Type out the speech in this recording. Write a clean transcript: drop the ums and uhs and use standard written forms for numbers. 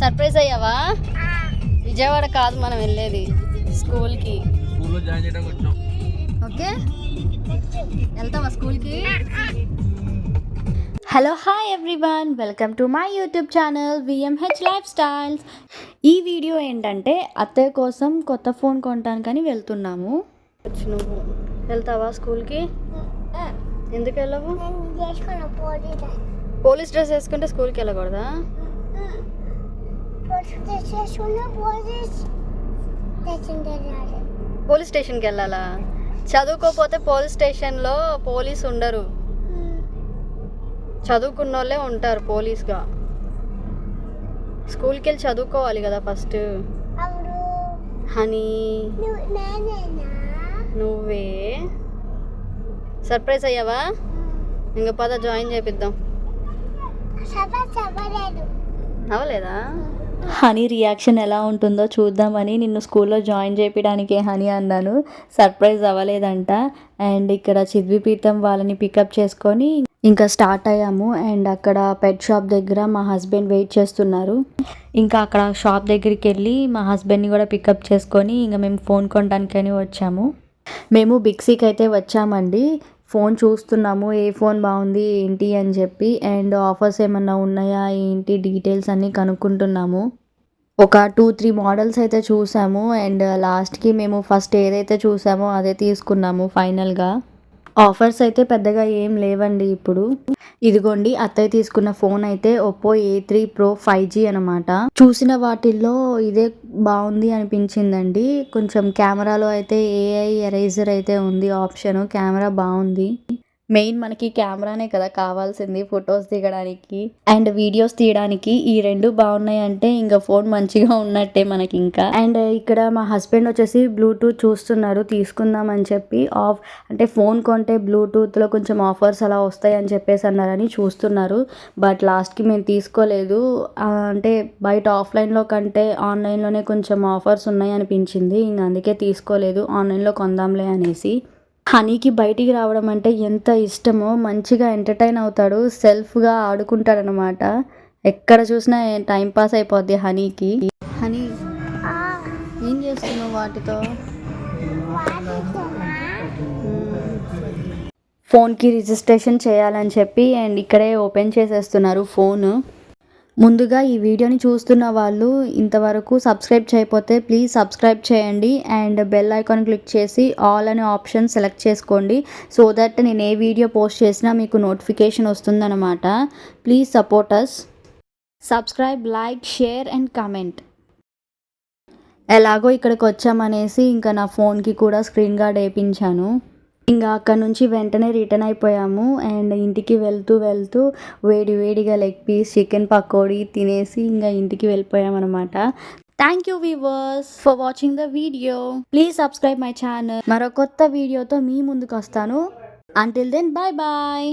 Surprise అయ్యావా? విజయవాడ కాదు మనం వెళ్ళేది, స్కూల్కి. ఓకే, వెళ్తావా స్కూల్కి? Hello, hi everyone, welcome to my YouTube channel VMH lifestyles. ఈ వీడియో ఏంటంటే అత్తయ్య కోసం కొత్త ఫోన్ కొంటానికని వెళ్తున్నాము. నువ్వు వెళ్తావా స్కూల్కి? ఎందుకు వెళ్ళవు? పోలీస్ డ్రెస్ వేసుకుంటే స్కూల్కి వెళ్ళకూడదా? పోలీస్ స్టేషన్కి వెళ్ళాలా? చదువుకోకపోతే పోలీస్ స్టేషన్లో పోలీసు ఉండరు, చదువుకున్న వాళ్ళే ఉంటారు పోలీస్గా. స్కూల్కి వెళ్ళి చదువుకోవాలి కదా ఫస్ట్. హనీ, నువ్వే సర్ప్రైజ్ అయ్యావా? ఇంకా పద జాయిన్ చేపిద్దాం. అవలేదా? హనీ రియాక్షన్ ఎలా ఉంటుందో చూద్దామని నిన్ను స్కూల్లో జాయిన్ చేయడానికి హనీ అన్నాను. సర్ప్రైజ్ అవ్వలేదంట. అండ్ ఇక్కడ చిద్విపీతం వాళ్ళని పికప్ చేసుకొని ఇంకా స్టార్ట్ అయ్యాము. అండ్ అక్కడ పెట్ షాప్ దగ్గర మా హస్బెండ్ వెయిట్ చేస్తున్నారు. ఇంకా అక్కడ షాప్ దగ్గరికి వెళ్ళి మా హస్బెండ్ని కూడా పికప్ చేసుకొని ఇంకా మేము ఫోన్ కొనడానికని వచ్చాము. మేము బిగ్సీకి అయితే వచ్చామండి. ఫోన్ చూస్తున్నాము, ఏ ఫోన్ బాగుంది ఏంటి అని చెప్పి. అండ్ ఆఫర్స్ ఏమన్నా ఉన్నాయా ఏంటి డీటెయిల్స్ అన్నీ కనుక్కుంటున్నాము. ఒక 2-3 మోడల్స్ అయితే చూసాము. అండ్ లాస్ట్కి మేము ఫస్ట్ ఏదైతే చూసామో అదే తీసుకున్నాము ఫైనల్గా. ఆఫర్స్ అయితే పెద్దగా ఏం లేవండి ఇప్పుడు. ఇదిగోండి అత్తయ్య తీసుకున్న ఫోన్ అయితే ఒప్పో A3 Pro 5G అనమాట. చూసిన వాటిల్లో ఇదే బాగుంది అనిపించిందండి. కొంచెం కెమెరాలో అయితే AI ఎరేజర్ అయితే ఉంది ఆప్షన్. కెమెరా బాగుంది. మెయిన్ మనకి కెమెరానే కదా కావాల్సింది ఫొటోస్ దిగడానికి అండ్ వీడియోస్ తీయడానికి. ఈ రెండు బాగున్నాయి అంటే ఇంకా ఫోన్ మంచిగా ఉన్నట్టే మనకి ఇంకా. అండ్ ఇక్కడ మా హస్బెండ్ వచ్చేసి బ్లూటూత్ చూస్తున్నారు తీసుకుందాం అని చెప్పి. అంటే ఫోన్ కొంటే బ్లూటూత్లో కొంచెం ఆఫర్స్ అలా వస్తాయి అని చెప్పేసి అన్నారని చూస్తున్నారు. బట్ లాస్ట్కి మేము తీసుకోలేదు. అంటే బయట ఆఫ్లైన్లో కంటే ఆన్లైన్లోనే కొంచెం ఆఫర్స్ ఉన్నాయి అనిపించింది. ఇంక అందుకే తీసుకోలేదు, ఆన్లైన్లో కొందాంలే అనేసి. హనీకి బయటికి రావడం అంటే ఎంత ఇష్టమో, మంచిగా ఎంటర్టైన్ అవుతాడు, సెల్ఫ్గా ఆడుకుంటాడనమాట. ఎక్కడ చూసినా టైం పాస్ అయిపోద్ది హనీకి. హనీ ఏం చేస్తున్నావు వాటితో? ఫోన్కి రిజిస్ట్రేషన్ చేయాలని చెప్పి అండ్ ఇక్కడే ఓపెన్ చేసేస్తున్నారు ఫోన్. ముందుగా ఈ వీడియోని చూస్తున్న వాళ్ళు ఇంతవరకు సబ్స్క్రైబ్ చేయకపోతే ప్లీజ్ సబ్స్క్రైబ్ చేయండి. అండ్ బెల్ ఐకాన్ క్లిక్ చేసి ఆల్ అనే ఆప్షన్ సెలెక్ట్ చేసుకోండి. సో దట్ నేను ఏ వీడియో పోస్ట్ చేసినా మీకు నోటిఫికేషన్ వస్తుందన్నమాట. Please support us. Subscribe, like, share and comment. ఎలాగో ఇక్కడికి వచ్చామనేసి ఇంకా నా ఫోన్కి కూడా స్క్రీన్ గార్డ్ వేయించాను. ఇంకా అక్కడ నుంచి వెంటనే రిటర్న్ అయిపోయాము. అండ్ ఇంటికి వెళ్తూ వేడిగా లెగ్ పీస్ చికెన్ పకోడీ తినేసి ఇంకా ఇంటికి వెళ్ళిపోయామన్నమాట. Thank you viewers for watching the video. Please subscribe my channel. మరో కొత్త వీడియోతో మీ ముందుకు వస్తాను. Until then bye bye.